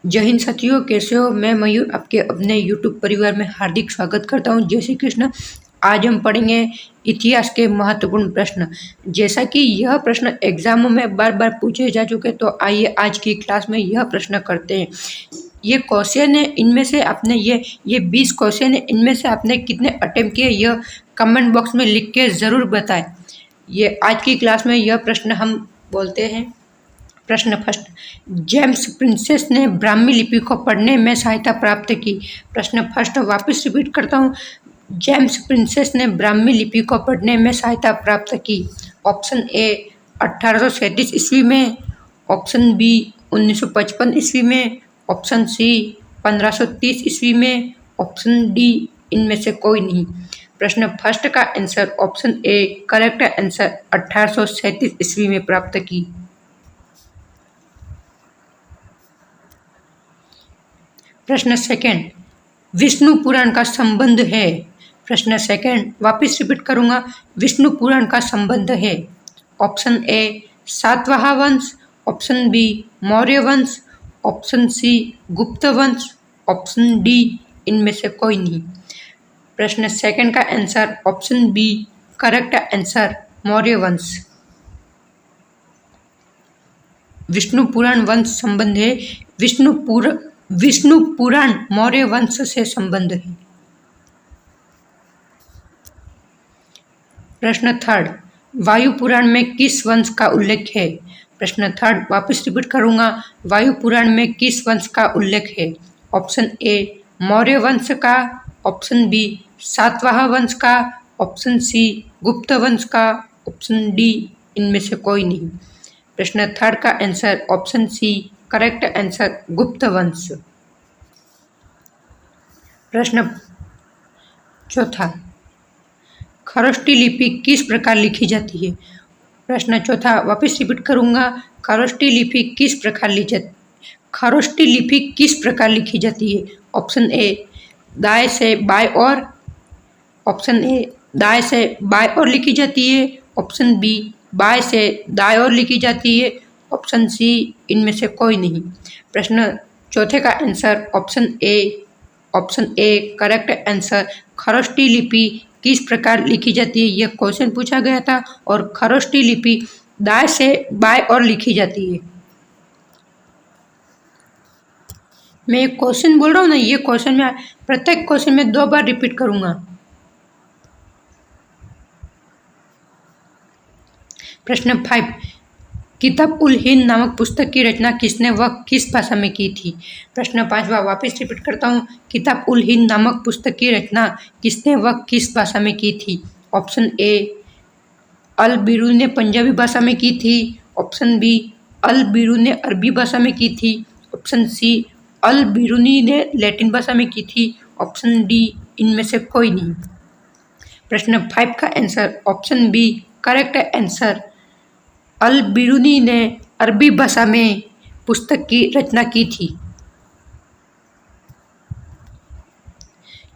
जय हिंद साथियों, कैसे हो। मैं मयूर आपके अपने यूट्यूब परिवार में हार्दिक स्वागत करता हूं। जय श्री कृष्ण। आज हम पढ़ेंगे इतिहास के महत्वपूर्ण प्रश्न। जैसा कि यह प्रश्न एग्जामों में बार बार पूछे जा चुके, तो आइए आज की क्लास में यह प्रश्न करते हैं। ये क्वेश्चन है, इनमें से आपने ये 20 क्वेश्चन है, इनमें से आपने कितने अटेम्प्ट किए यह कमेंट बॉक्स में लिख के ज़रूर बताएं। ये आज की क्लास में यह प्रश्न हम बोलते हैं। प्रश्न फर्स्ट, जेम्स प्रिंसेस ने ब्राह्मी लिपि को पढ़ने में सहायता प्राप्त की। प्रश्न फर्स्ट वापस रिपीट करता हूँ। जेम्स प्रिंसेस ने ब्राह्मी लिपि को पढ़ने में सहायता प्राप्त की। ऑप्शन ए 1837 ईस्वी में, ऑप्शन बी 1955 ईस्वी में, ऑप्शन सी 1530 ईस्वी में, ऑप्शन डी इनमें से कोई नहीं। प्रश्न फर्स्ट का answer option A correct answer 1837 ईस्वी में प्राप्त की। प्रश्न सेकंड, विष्णु पुराण का संबंध है। प्रश्न सेकंड वापस रिपीट करूंगा। विष्णु पुराण का संबंध है। ऑप्शन ए सातवाहन वंश, ऑप्शन बी मौर्य वंश, ऑप्शन सी गुप्त वंश, ऑप्शन डी इनमें से कोई नहीं। प्रश्न सेकंड का answer option B correct answer Maurya वंश। विष्णु पुराण वंश संबंध है। विष्णु पुराण मौर्य वंश से संबंध है। प्रश्न थर्ड, वायु पुराण में किस वंश का उल्लेख है। प्रश्न थर्ड वापस रिपीट करूंगा। वायु पुराण में किस वंश का उल्लेख है। ऑप्शन ए मौर्य वंश का, ऑप्शन बी सातवाहन वंश का, ऑप्शन सी गुप्त वंश का, ऑप्शन डी इनमें से कोई नहीं। प्रश्न थर्ड का answer option C correct answer Gupta वंश। प्रश्न चौथा, खरोष्टी लिपि किस प्रकार लिखी जाती है। प्रश्न चौथा वापस रिपीट करूंगा। खरोष्टी लिपि किस प्रकार लिखी जाती है। ऑप्शन ए दाएं से बाएं ओर, ऑप्शन ए दाएं से बाएं ओर लिखी जाती है, ऑप्शन बी बाएं से दाएं ओर लिखी जाती है, ऑप्शन सी इनमें से कोई नहीं। प्रश्न चौथे का answer option A correct answer Kharosthi लिपि किस प्रकार लिखी जाती है। यह क्वेश्चन पूछा गया था और खरोष्टी लिपि दाएं से बाएं ओर लिखी जाती है। मैं एक क्वेश्चन बोल रहा हूँ ना, ये क्वेश्चन में प्रत्येक क्वेश्चन में 2 बार रिपीट करूंगा। प्रश्न 5, किताब उल हिंद नामक पुस्तक की रचना किसने व किस भाषा में की थी। प्रश्न 5वां वापस रिपीट करता हूँ। किताब उल हिंद नामक पुस्तक की रचना किसने व किस भाषा में की थी। ऑप्शन ए अल बिरूनी ने पंजाबी भाषा में की थी, ऑप्शन बी अल बिरूनी ने अरबी भाषा में की थी, ऑप्शन सी अल बिरूनी ने लैटिन भाषा में की थी, ऑप्शन डी इनमें से कोई नहीं। प्रश्न 5 का answer option B correct answer Al Biruni ने अरबी भाषा में पुस्तक की रचना की थी।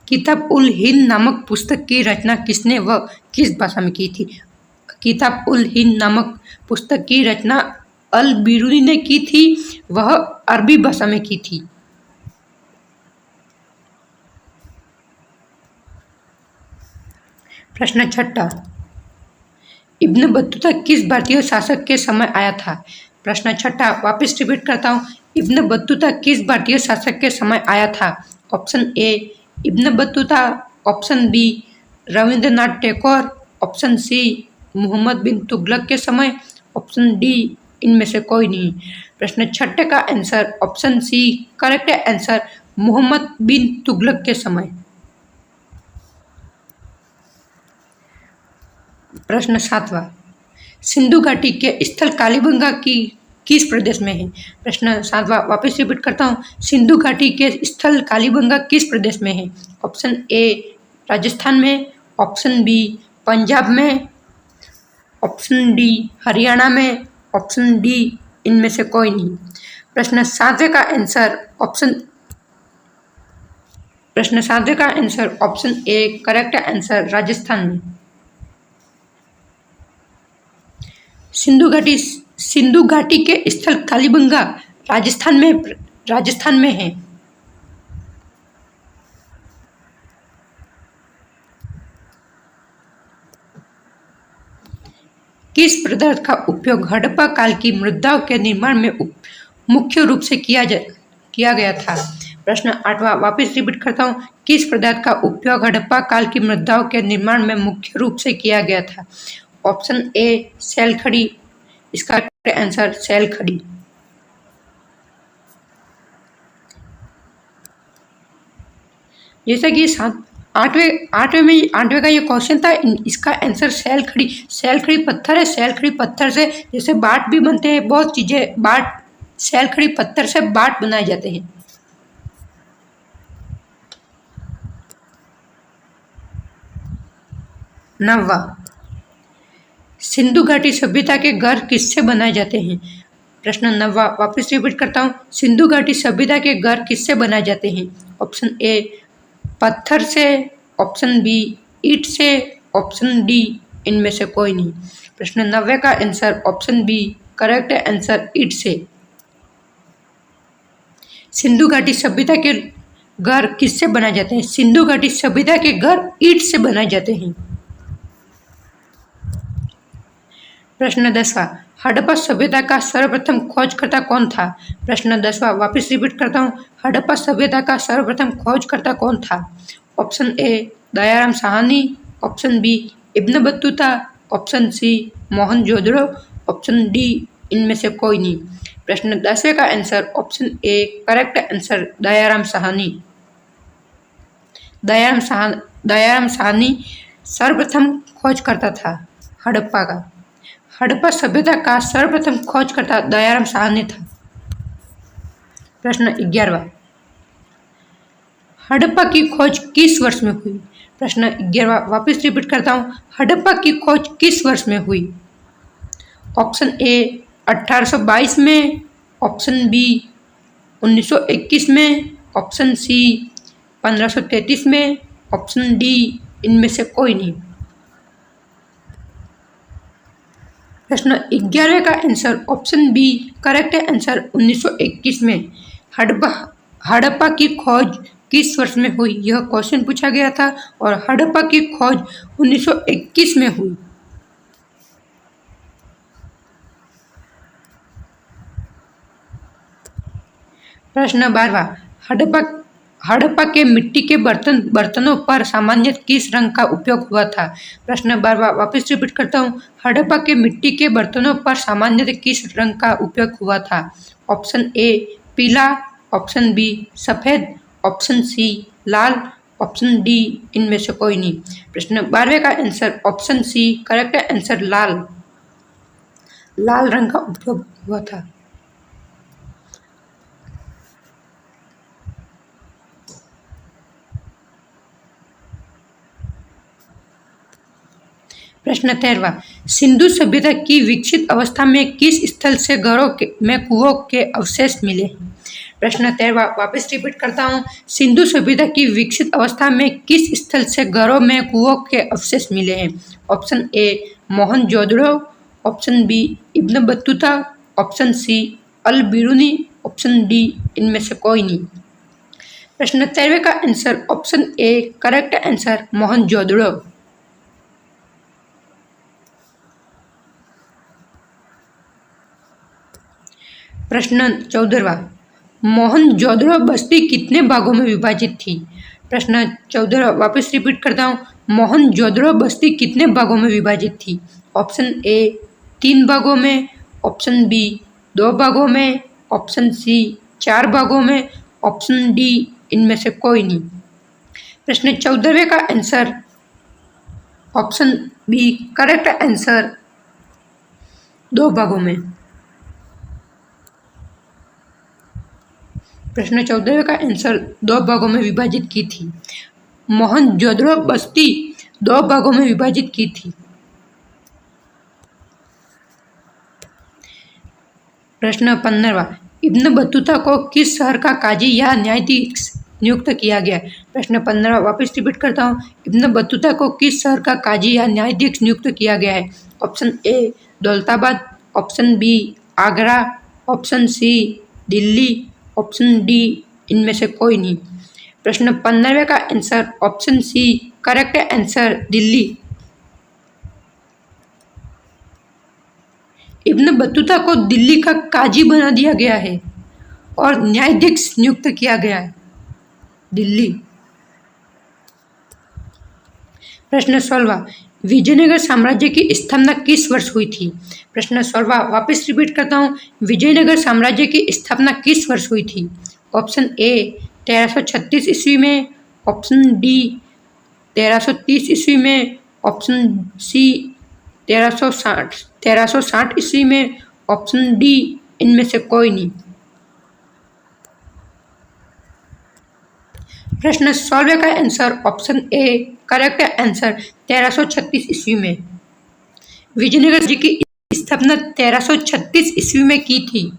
किताब उल हिंद नामक पुस्तक की रचना किसने व किस भाषा में की थी। किताब उल हिंद नामक पुस्तक की रचना अल बिरूनी ने की थी, वह अरबी भाषा में की थी। प्रश्न छठा, इब्न बतूता किस भारतीय शासक के समय आया था। प्रश्न छठा वापस रिपीट करता हूँ। इब्न बतूता किस भारतीय शासक के समय आया था। Option A Ibn Battuta, option B Rabindranath Tagore, option C Muhammad bin Tughlaq के समय, ऑप्शन डी इनमें से कोई नहीं। प्रश्न छठे का answer option C correct answer Muhammad bin Tughlaq के समय। प्रश्न 7वां, सिंधु घाटी के स्थल कालीबंगा की किस प्रदेश में है। प्रश्न 7वां वापस रिपीट करता हूँ। सिंधु घाटी के स्थल कालीबंगा किस प्रदेश में है। ऑप्शन ए राजस्थान में, ऑप्शन बी पंजाब में, ऑप्शन डी हरियाणा में, ऑप्शन डी इनमें से कोई नहीं। प्रश्न 7वें का answer option A correct answer Rajasthan में। सिंधु घाटी के स्थल कालीबंगा राजस्थान में राजस्थान में है। किस पदार्थ का उपयोग हड़प्पा काल की मृदाओं के निर्माण में मुख्य रूप से किया गया था? प्रश्न 8वां वापस रिपीट करता हूँ। किस पदार्थ का उपयोग हड़प्पा काल की मृदाओं के निर्माण में मुख्य रूप से किया गया था? ऑप्शन ए सेल खड़ी, इसका आंसर सेल खड़ी। जैसा कि आठवें का ये क्वेश्चन था, इसका आंसर सेल खड़ी पत्थर है। सेल खड़ी पत्थर से जैसे बाट भी बनते हैं, बहुत चीजें बाट सेल खड़ी पत्थर से बाट बनाए जाते हैं। नौवां सिंधु घाटी सभ्यता के घर किससे बनाए जाते हैं? प्रश्न 9वां वापस रिपीट करता हूँ। सिंधु घाटी सभ्यता के घर किससे बनाए जाते हैं? ऑप्शन ए पत्थर से, ऑप्शन बी ईंट से, ऑप्शन डी इनमें से कोई नहीं। प्रश्न 90 का आंसर ऑप्शन बी करेक्ट है आंसर ईंट से। सिंधु घाटी सभ्यता के घर किससे बनाए जाते हैं? सिंधु घाटी सभ्यता के घर ईंट से बनाए जाते हैं। प्रश्न 10वां हड़प्पा सभ्यता का सर्वप्रथम खोजकर्ता कौन था? प्रश्न 10वां वापस रिपीट करता हूँ। हड़प्पा सभ्यता का सर्वप्रथम खोजकर्ता कौन था? Option A Dayaram Sahni, option B Ibn Battuta, option C Mohenjodaro, option D इनमें से कोई नहीं। प्रश्न 10वें का answer option A correct answer Dayaram Sahni. Dayaram Sahni सर्वप्रथम खोजकर्ता था हड़प्पा का। हड़प्पा सभ्यता का सर्वप्रथम खोजकर्ता दयाराम साहनी था। प्रश्न 11वां हड़प्पा की खोज किस वर्ष में हुई? प्रश्न 11वां वापस रिपीट करता हूँ। हड़प्पा की खोज किस वर्ष में हुई? ऑप्शन ए 1822 में, ऑप्शन बी 1921 में, ऑप्शन सी 1533 में, ऑप्शन डी इनमें से कोई नहीं। प्रश्न 11 का आंसर ऑप्शन बी करेक्ट है आंसर 1921 में। हड़प्पा की खोज किस वर्ष में हुई यह क्वेश्चन पूछा गया था और हड़प्पा की खोज 1921 में हुई। प्रश्न 12वां हड़प्पा के मिट्टी के बर्तनों पर सामान्य किस रंग का उपयोग हुआ था? प्रश्न 12वां वापस रिपीट करता हूँ। हड़प्पा के मिट्टी के बर्तनों पर सामान्य किस रंग का उपयोग हुआ था? ऑप्शन ए पीला, ऑप्शन बी सफेद, ऑप्शन सी लाल, ऑप्शन डी इनमें से कोई नहीं। प्रश्न 12वें का answer option C correct answer लाल रंग का उपयोग हुआ था। प्रश्न 13वां सिंधु सभ्यता की विकसित अवस्था में किस स्थल से घरों में कुओं के अवशेष मिले हैं? प्रश्न 13वां वापस रिपीट करता हूँ। सिंधु सभ्यता की विकसित अवस्था में किस स्थल से घरों में कुओं के अवशेष मिले हैं? Option A Mohenjodaro, option B Ibn Battuta, option C Al Biruni, option D इनमें से कोई नहीं। प्रश्न 13वें का answer option A correct answer Mohenjodaro. प्रश्न 14वां मोहनजोदड़ो बस्ती कितने भागों में विभाजित थी? प्रश्न 14वां वापस रिपीट करता हूँ। मोहनजोदड़ो बस्ती कितने भागों में विभाजित थी? ऑप्शन ए 3 भागों में, ऑप्शन बी 2 भागों में, ऑप्शन सी 4 भागों में, ऑप्शन डी इनमें से कोई नहीं। प्रश्न 14वें का answer option B correct answer 2 भागों में। प्रश्न 14वें का आंसर 2 भागों में विभाजित की थी। मोहनजोदड़ो बस्ती 2 भागों में विभाजित की थी। प्रश्न 15वां इब्न बतूता को किस शहर का काजी या न्यायाधीश नियुक्त किया गया? प्रश्न 15वां वापस रिपीट करता हूँ। इब्न बतूता को किस शहर का काजी या न्यायाधीश नियुक्त किया गया है? Option A Daulatabad, option B Agra, option C Delhi, option D इनमें से कोई नहीं। प्रश्न 15वें का answer option C correct answer Delhi. Ibn Battuta को दिल्ली का काजी बना दिया गया है और न्यायाधीश नियुक्त किया गया है दिल्ली। प्रश्न 16 विजयनगर साम्राज्य की स्थापना किस वर्ष हुई थी? प्रश्न 16 वापस रिपीट करता हूँ, विजयनगर साम्राज्य की स्थापना किस वर्ष हुई थी? ऑप्शन ए 1336 ईस्वी में, ऑप्शन डी 1330 ईस्वी में, ऑप्शन सी 1360 ईस्वी में, ऑप्शन डी इनमें से कोई नहीं। प्रश्न 16 का answer option A correct answer 1336 ईस्वी में। विजयनगर जी की स्थापना 1336 ईस्वी में की थी।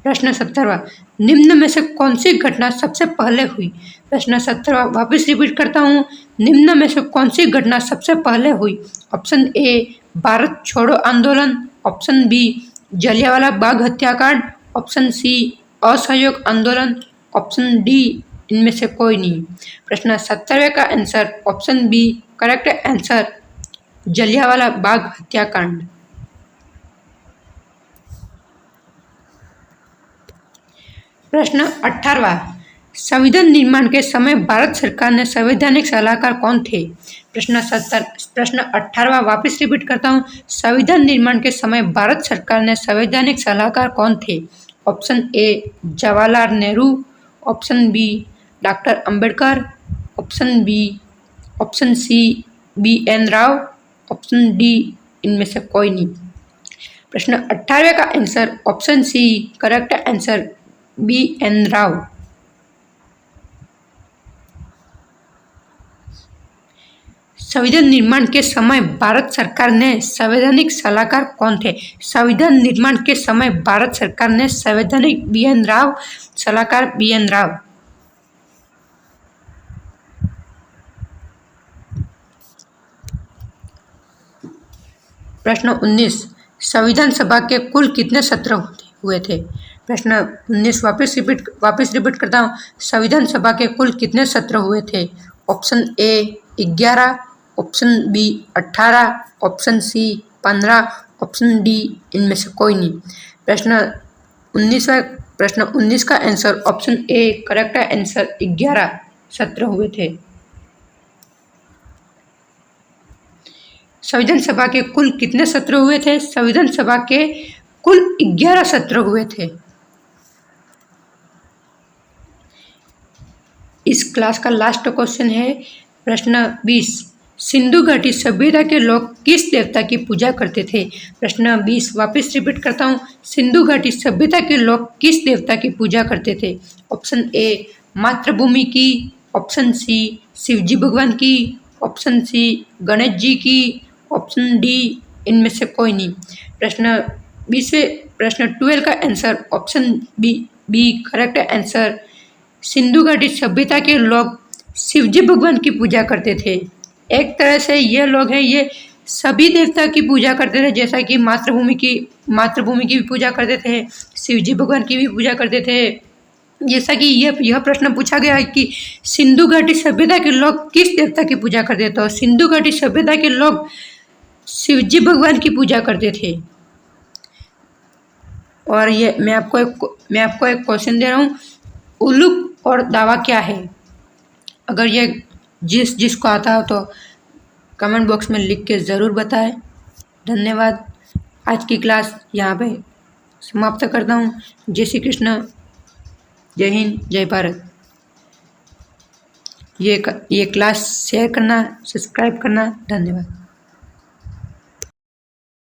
प्रश्न 17 निम्न में से कौन सी घटना सबसे पहले हुई? प्रश्न 17 वापस रिपीट करता हूँ, निम्न में से कौन सी घटना सबसे पहले हुई? ऑप्शन ए भारत छोड़ो आंदोलन, ऑप्शन बी जलियांवाला बाग हत्याकांड, ऑप्शन सी असहयोग आंदोलन, ऑप्शन डी इनमें से कोई नहीं। प्रश्न 17वें का answer option B correct answer Jallianwala Bagh हत्याकांड। प्रश्न 18 संविधान निर्माण के समय भारत सरकार ने संवैधानिक सलाहकार कौन थे? प्रश्न 18 वापस रिपीट करता हूँ, संविधान निर्माण के समय भारत सरकार ने संवैधानिक सलाहकार कौन थे? Option A Jawaharlal Nehru, option B doctor Ambedkar, option C BN Rao, option D इनमें से कोई नहीं। प्रश्न 18वें का answer option C correct answer BN Rao. संविधान निर्माण के समय भारत सरकार ने संवैधानिक सलाहकार कौन थे? संविधान निर्माण के समय भारत सरकार ने संवैधानिक BN राव सलाहकार BN राव। प्रश्न 19 संविधान सभा के कुल कितने सत्र हुए थे? प्रश्न 19 वापस रिपीट करता हूँ, संविधान सभा के कुल कितने सत्र हुए थे? Option A 11, option B 18, option C 15, option D इनमें से कोई नहीं। प्रश्न 19 का answer option A correct answer 11 सत्र हुए थे। संविधान सभा के कुल कितने सत्र हुए थे? संविधान सभा के कुल 11 सत्र हुए थे। इस क्लास का लास्ट क्वेश्चन है प्रश्न 20 सिंधु घाटी सभ्यता के लोग किस देवता की पूजा करते थे? प्रश्न 20 वापस रिपीट करता हूँ, सिंधु घाटी सभ्यता के लोग किस देवता की पूजा करते थे? ऑप्शन ए मातृभूमि की, ऑप्शन सी शिवजी भगवान की, ऑप्शन सी गणेश जी की, ऑप्शन डी इनमें से कोई नहीं। प्रश्न 12 का answer option B correct answer Sindhu घाटी सभ्यता के लोग शिवजी भगवान की पूजा करते थे। एक तरह से ये लोग हैं, ये सभी देवता की पूजा करते थे, जैसा कि मातृभूमि की भी पूजा करते थे, शिवजी भगवान की भी पूजा करते थे। जैसा कि यह प्रश्न पूछा गया है कि सिंधु घाटी सभ्यता के लोग किस देवता की पूजा करते थे, तो सिंधु घाटी सभ्यता के लोग शिवजी भगवान की पूजा करते थे। और ये मैं आपको एक क्वेश्चन दे रहा हूँ, उलूक और दावा क्या है? अगर ये जिसको आता हो तो कमेंट बॉक्स में लिख के ज़रूर बताएं। धन्यवाद। आज की क्लास यहाँ पे समाप्त करता हूँ। जय श्री कृष्ण, जय हिंद, जय भारत। ये क्लास शेयर करना, सब्सक्राइब करना। धन्यवाद।